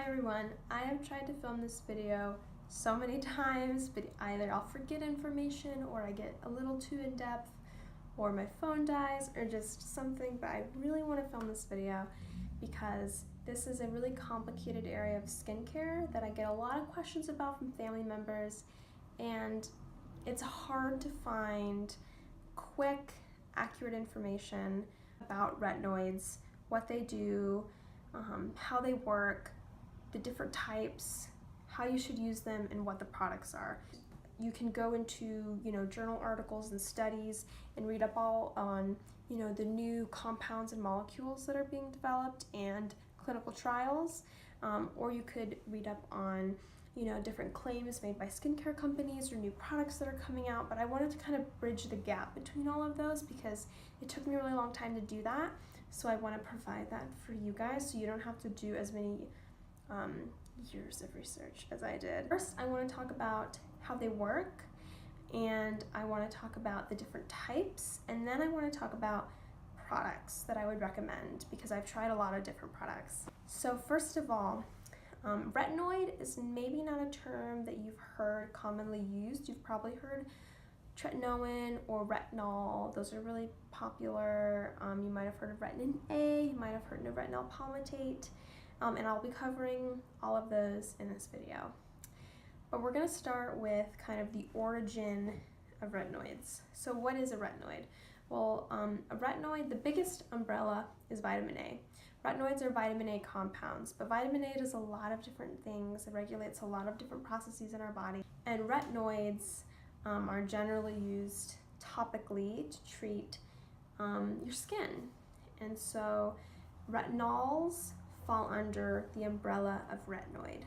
Hi everyone, I have tried to film this video so many times, but either I'll forget information or I get a little too in-depth or my phone dies or just something, but I really want to film this video because this is a really complicated area of skincare that I get a lot of questions about from family members, and it's hard to find quick, accurate information about retinoids, what they do, how they work, the different types, how you should use them, and what the products are. You can go into, journal articles and studies and read up all on, the new compounds and molecules that are being developed and clinical trials, or you could read up on, different claims made by skincare companies or new products that are coming out. But I wanted to kind of bridge the gap between all of those because it took me a really long time to do that. So I want to provide that for you guys so you don't have to do as many years of research as I did. First, I want to talk about how they work, and I want to talk about the different types, and then I want to talk about products that I would recommend because I've tried a lot of different products. So first of all, retinoid is maybe not a term that you've heard commonly used. You've probably heard tretinoin or retinol. Those are really popular. You might have heard of retin-A, you might have heard of retinol palmitate, and I'll be covering all of those in this video. But we're going to start with kind of the origin of retinoids. So what is a retinoid? Well, a retinoid, the biggest umbrella is vitamin A. Retinoids are vitamin A compounds, but vitamin A does a lot of different things. It regulates a lot of different processes in our body, and retinoids are generally used topically to treat your skin. And so retinols fall under the umbrella of retinoid.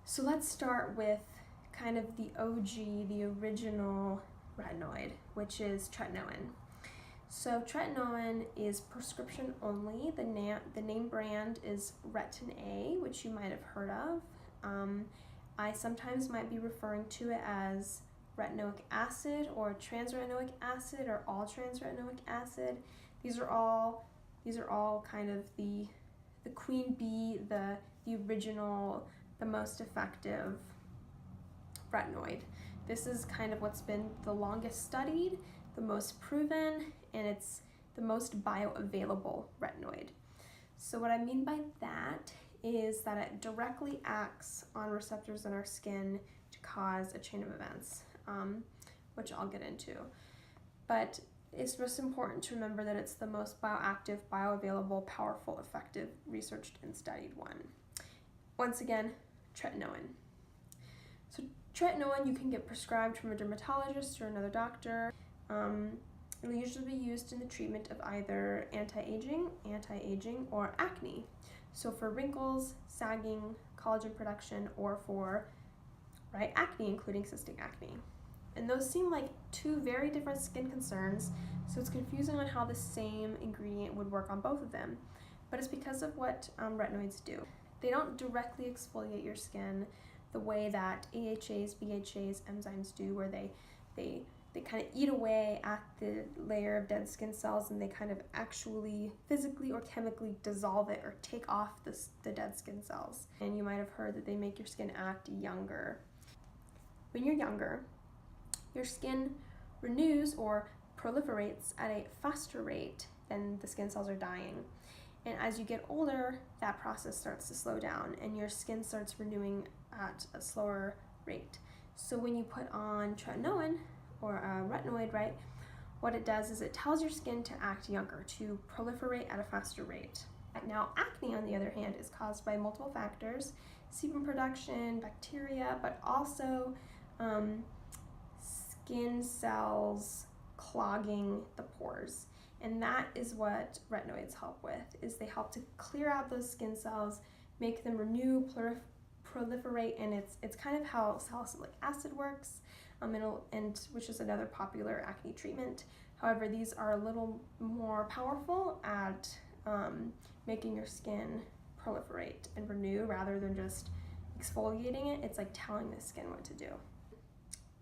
So let's start with kind of the OG, the original retinoid, which is tretinoin. So tretinoin is prescription only. The name brand is retin-A, which you might have heard of. I sometimes might be referring to it as retinoic acid or transretinoic acid or all transretinoic acid. These are all kind of the queen bee, the original, the most effective retinoid. This is kind of what's been the longest studied, the most proven, and it's the most bioavailable retinoid. So what I mean by that is that it directly acts on receptors in our skin to cause a chain of events, which I'll get into. But it's just important to remember that it's the most bioactive, bioavailable, powerful, effective, researched and studied one. Once again, tretinoin. So tretinoin you can get prescribed from a dermatologist or another doctor. It will usually be used in the treatment of either anti-aging, or acne. So for wrinkles, sagging, collagen production, or for acne, including cystic acne. And those seem like two very different skin concerns, so it's confusing on how the same ingredient would work on both of them. But it's because of what retinoids do. They don't directly exfoliate your skin the way that AHAs, BHAs, enzymes do, where they kind of eat away at the layer of dead skin cells, and they kind of actually physically or chemically dissolve it or take off the dead skin cells. And you might have heard that they make your skin act younger. When you're younger, your skin renews or proliferates at a faster rate than the skin cells are dying. And as you get older, that process starts to slow down and your skin starts renewing at a slower rate. So when you put on tretinoin or a retinoid, what it does is it tells your skin to act younger, to proliferate at a faster rate. Now, acne, on the other hand, is caused by multiple factors: sebum production, bacteria, but also skin cells clogging the pores. And that is what retinoids help with, is they help to clear out those skin cells, make them renew, proliferate, and it's kind of how salicylic acid works, and which is another popular acne treatment. However, these are a little more powerful at making your skin proliferate and renew rather than just exfoliating it. It's like telling the skin what to do.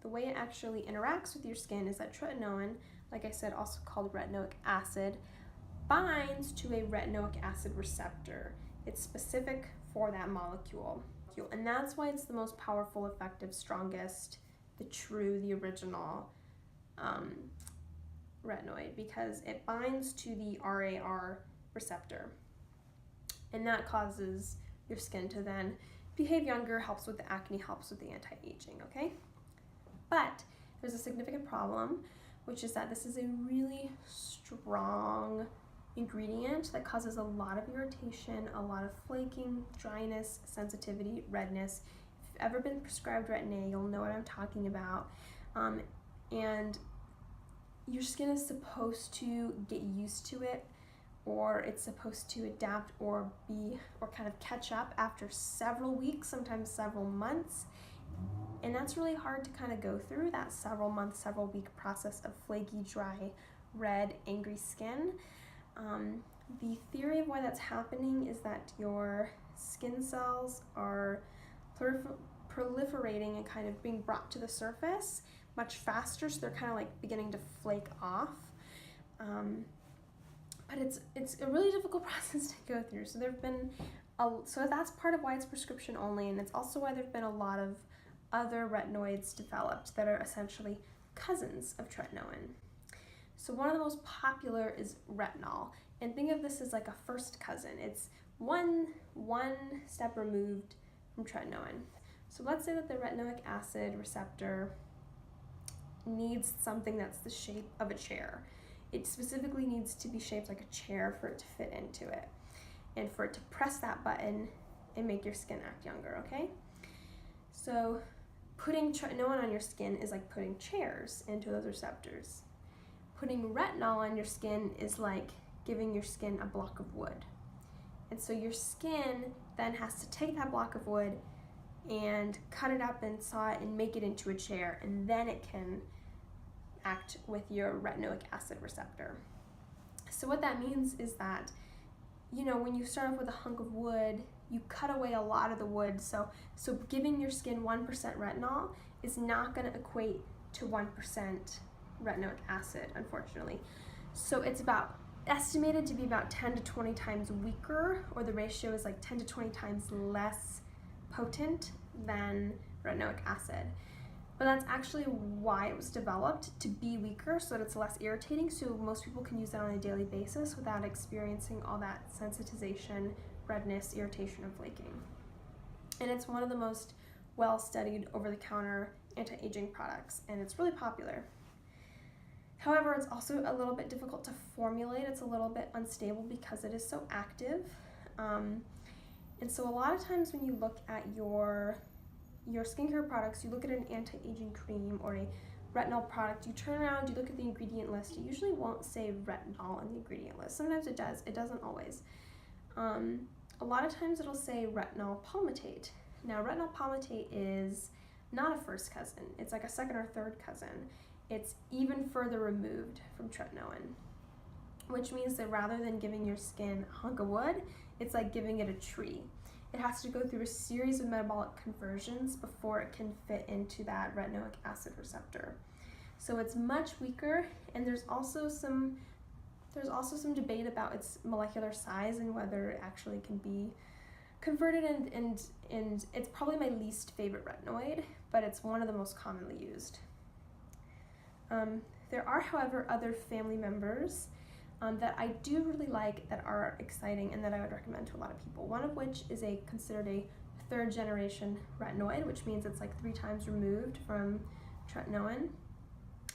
The way it actually interacts with your skin is that tretinoin, like I said, also called retinoic acid, binds to a retinoic acid receptor. It's specific for that molecule. And that's why it's the most powerful, effective, strongest, the original retinoid, because it binds to the RAR receptor. And that causes your skin to then behave younger, helps with the acne, helps with the anti-aging, okay? But there's a significant problem, which is that this is a really strong ingredient that causes a lot of irritation, a lot of flaking, dryness, sensitivity, redness. If you've ever been prescribed retin-A, you'll know what I'm talking about. And your skin is supposed to get used to it, or it's supposed to adapt or kind of catch up after several weeks, sometimes several months. And that's really hard to kind of go through, that several month, several week process of flaky, dry, red, angry skin. The theory of why that's happening is that your skin cells are proliferating and kind of being brought to the surface much faster, so they're kind of like beginning to flake off. But it's a really difficult process to go through. So there've been so that's part of why it's prescription only, and it's also why there've been a lot of other retinoids developed that are essentially cousins of tretinoin. So one of the most popular is retinol, and think of this as like a first cousin. It's one step removed from tretinoin. So let's say that the retinoic acid receptor needs something that's the shape of a chair. It specifically needs to be shaped like a chair for it to fit into it, and for it to press that button and make your skin act younger, okay? So putting tretinoin on your skin is like putting chairs into those receptors. Putting retinol on your skin is like giving your skin a block of wood. And so your skin then has to take that block of wood and cut it up and saw it and make it into a chair, and then it can act with your retinoic acid receptor. So what that means is that, you know, when you start off with a hunk of wood, you cut away a lot of the wood. So giving your skin 1% retinol is not going to equate to 1% retinoic acid, unfortunately. So it's estimated to be about 10 to 20 times weaker, or the ratio is like 10 to 20 times less potent than retinoic acid. But that's actually why it was developed, to be weaker so that it's less irritating, so most people can use that on a daily basis without experiencing all that sensitization, redness, irritation, and flaking. And it's one of the most well-studied over-the-counter anti-aging products, and it's really popular. However, it's also a little bit difficult to formulate. It's a little bit unstable because it is so active. And so a lot of times when you look at your skincare products, you look at an anti-aging cream or a retinol product, you turn around, you look at the ingredient list, it usually won't say retinol on the ingredient list. Sometimes it does, it doesn't always. A lot of times it'll say retinol palmitate. Now retinol palmitate is not a first cousin, it's like a second or third cousin. It's even further removed from tretinoin, which means that rather than giving your skin a hunk of wood, it's like giving it a tree. It has to go through a series of metabolic conversions before it can fit into that retinoic acid receptor. So it's much weaker, and there's also some debate about its molecular size and whether it actually can be converted, and it's probably my least favorite retinoid, but it's one of the most commonly used. There are, however, other family members that I do really like, that are exciting, and that I would recommend to a lot of people. One of which is considered a third generation retinoid, which means it's like 3 times removed from tretinoin,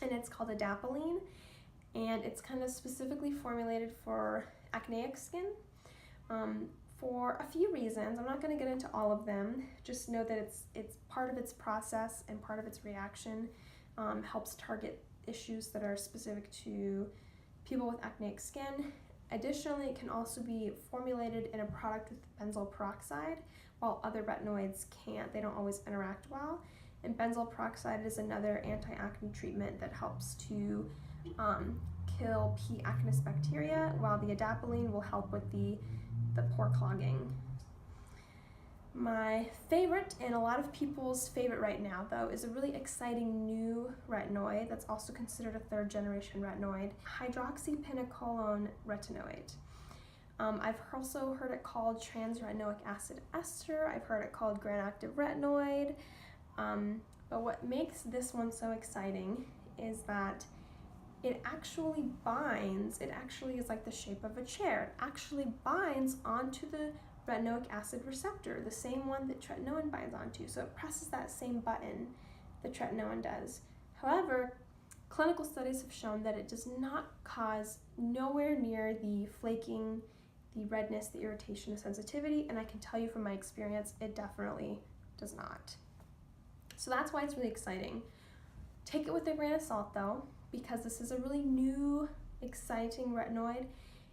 and it's called adapalene, and it's kind of specifically formulated for acneic skin for a few reasons. I'm not going to get into all of them. Just know that it's part of its process and part of its reaction helps target issues that are specific to people with acneic skin. Additionally, it can also be formulated in a product with benzoyl peroxide, while other retinoids can't. They don't always interact well. And benzoyl peroxide is another anti-acne treatment that helps to kill P. acnes bacteria, while the adapalene will help with the pore clogging. My favorite, and a lot of people's favorite right now though, is a really exciting new retinoid that's also considered a third generation retinoid, hydroxypinocolone retinoid. I've also heard it called trans-retinoic acid ester. I've heard it called gram-active retinoid. But what makes this one so exciting is that it actually binds, it actually is like the shape of a chair. It actually binds onto the retinoic acid receptor, the same one that tretinoin binds onto. So it presses that same button that tretinoin does. However, clinical studies have shown that it does not cause nowhere near the flaking, the redness, the irritation, the sensitivity, and I can tell you from my experience, it definitely does not. So that's why it's really exciting. Take it with a grain of salt though, because this is a really new, exciting retinoid.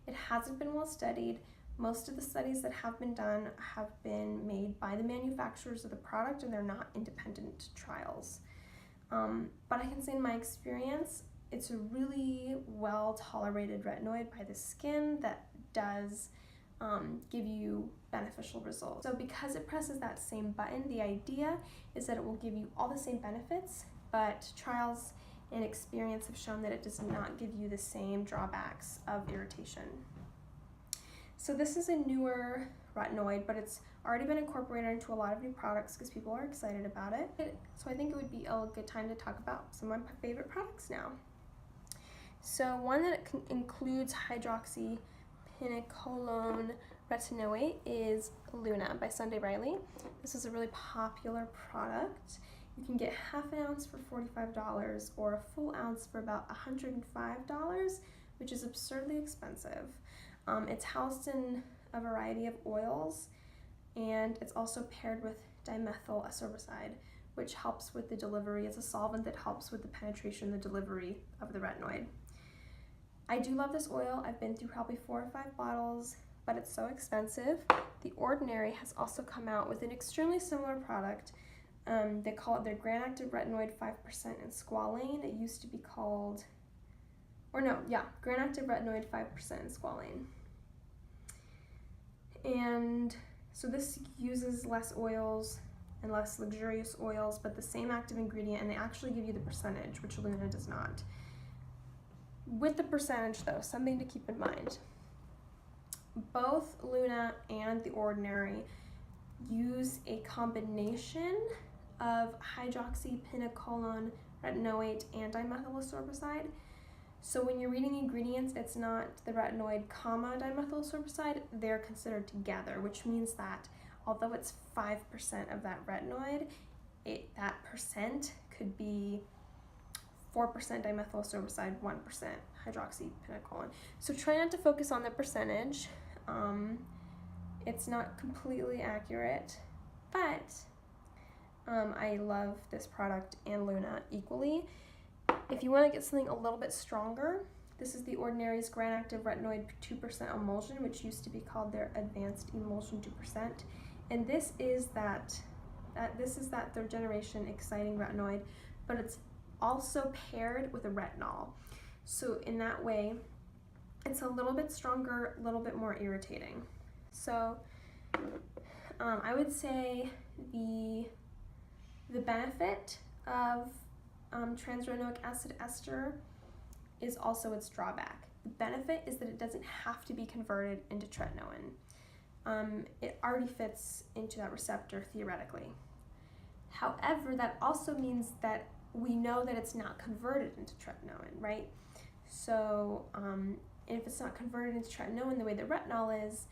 It hasn't been well studied. Most of the studies that have been done have been made by the manufacturers of the product, and they're not independent trials. But I can say in my experience, it's a really well-tolerated retinoid by the skin that does give you beneficial results. So because it presses that same button, the idea is that it will give you all the same benefits, but trials and experience have shown that it does not give you the same drawbacks of irritation. So this is a newer retinoid, but it's already been incorporated into a lot of new products because people are excited about it. So I think it would be a good time to talk about some of my favorite products now. So one that includes hydroxypinocolone retinoate is Luna by Sunday Riley. This is a really popular product. You can get half an ounce for $45 or a full ounce for about $105, which is absurdly expensive. It's housed in a variety of oils, and it's also paired with dimethyl ascorbicide, which helps with the delivery. It's a solvent that helps with the penetration and the delivery of the retinoid. I do love this oil. I've been through probably 4 or 5 bottles, but it's so expensive. The Ordinary has also come out with an extremely similar product. They call it their gram-active retinoid 5% in squalane. It used to be called, gram-active retinoid 5% in squalane. And so this uses less oils and less luxurious oils, but the same active ingredient, and they actually give you the percentage, which Luna does not. With the percentage though, something to keep in mind. Both Luna and the Ordinary use a combination of hydroxypinocolone retinoate and dimethyl ascorbicide. So when you're reading the ingredients, it's not the retinoid, dimethyl ascorbicide, they're considered together, which means that although it's 5% of that retinoid, that percent could be 4% dimethyl ascorbicide, 1% hydroxypinocolone. So try not to focus on the percentage. It's not completely accurate, but I love this product and Luna equally. If you want to get something a little bit stronger, this is the Ordinary's gram-active retinoid 2% emulsion, which used to be called their advanced emulsion 2%. And this is that 3rd generation exciting retinoid, but it's also paired with a retinol. So in that way, it's a little bit stronger, a little bit more irritating. So I would say the benefit of trans-retinoic acid ester is also its drawback. The benefit is that it doesn't have to be converted into tretinoin. It already fits into that receptor theoretically. However, that also means that we know that it's not converted into tretinoin, right? So if it's not converted into tretinoin the way the retinol is,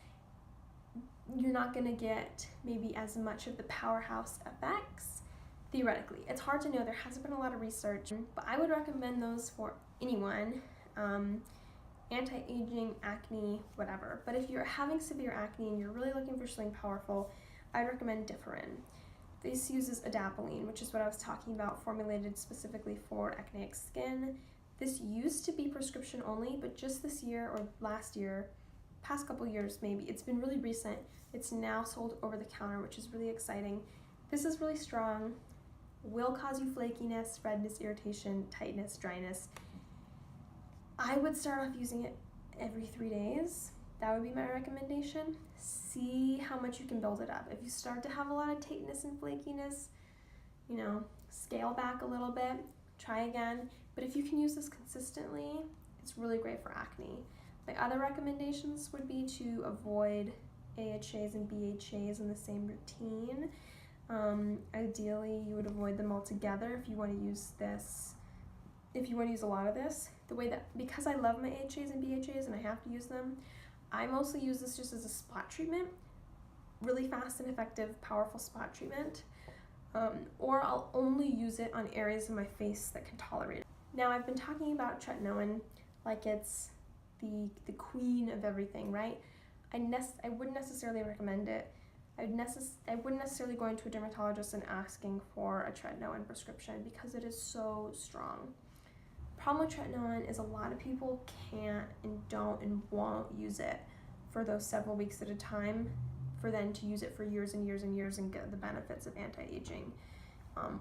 you're not going to get maybe as much of the powerhouse effects theoretically. It's hard to know. There hasn't been a lot of research, but I would recommend those for anyone. Anti-aging, acne, whatever. But if you're having severe acne and you're really looking for something powerful, I'd recommend Differin. This uses adapalene, which is what I was talking about, formulated specifically for acneic skin. This used to be prescription only, but just this year or last year, past couple years maybe, it's been really recent. It's now sold over the counter, which is really exciting. This is really strong, will cause you flakiness, redness, irritation, tightness, dryness. I would start off using it every 3 days. That would be my recommendation. See how much you can build it up. If you start to have a lot of tightness and flakiness, scale back a little bit, try again. But if you can use this consistently, it's really great for acne. My other recommendations would be to avoid AHAs and BHAs in the same routine. Ideally, you would avoid them altogether if you want to use this. If you want to use a lot of this, the way that, because I love my AHAs and BHAs and I have to use them, I mostly use this just as a spot treatment, really fast and effective, powerful spot treatment, or I'll only use it on areas of my face that can tolerate it. Now, I've been talking about tretinoin like it's the queen of everything, right? I wouldn't necessarily recommend it. I wouldn't necessarily go into a dermatologist and asking for a tretinoin prescription because it is so strong. Problem with tretinoin is a lot of people can't and don't and won't use it for those several weeks at a time, for them to use it for years and years and years and get the benefits of anti-aging,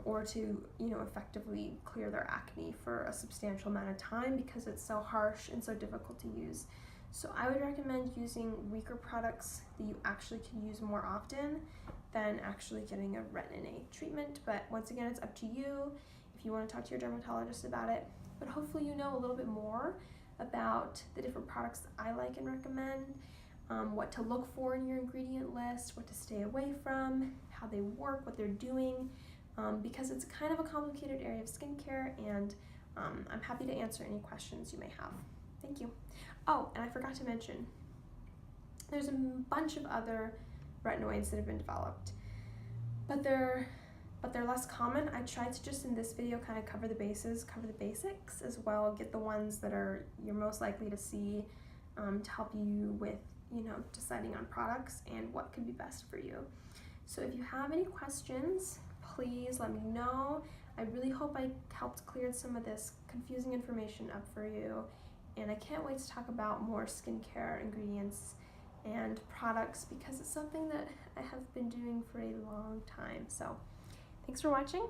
or to, effectively clear their acne for a substantial amount of time because it's so harsh and so difficult to use. So I would recommend using weaker products that you actually can use more often than actually getting a retin-A treatment. But once again, it's up to you if you want to talk to your dermatologist about it. But hopefully you know a little bit more about the different products that I like and recommend, what to look for in your ingredient list, what to stay away from, how they work, what they're doing, because it's kind of a complicated area of skincare, and I'm happy to answer any questions you may have. Thank you. Oh, and I forgot to mention, there's a bunch of other retinoids that have been developed, but they're less common. I tried to just in this video kind of cover the basics as well, get the ones that you're most likely to see to help you with, deciding on products and what could be best for you. So if you have any questions, please let me know. I really hope I helped clear some of this confusing information up for you. And I can't wait to talk about more skincare ingredients and products because it's something that I have been doing for a long time. So thanks for watching,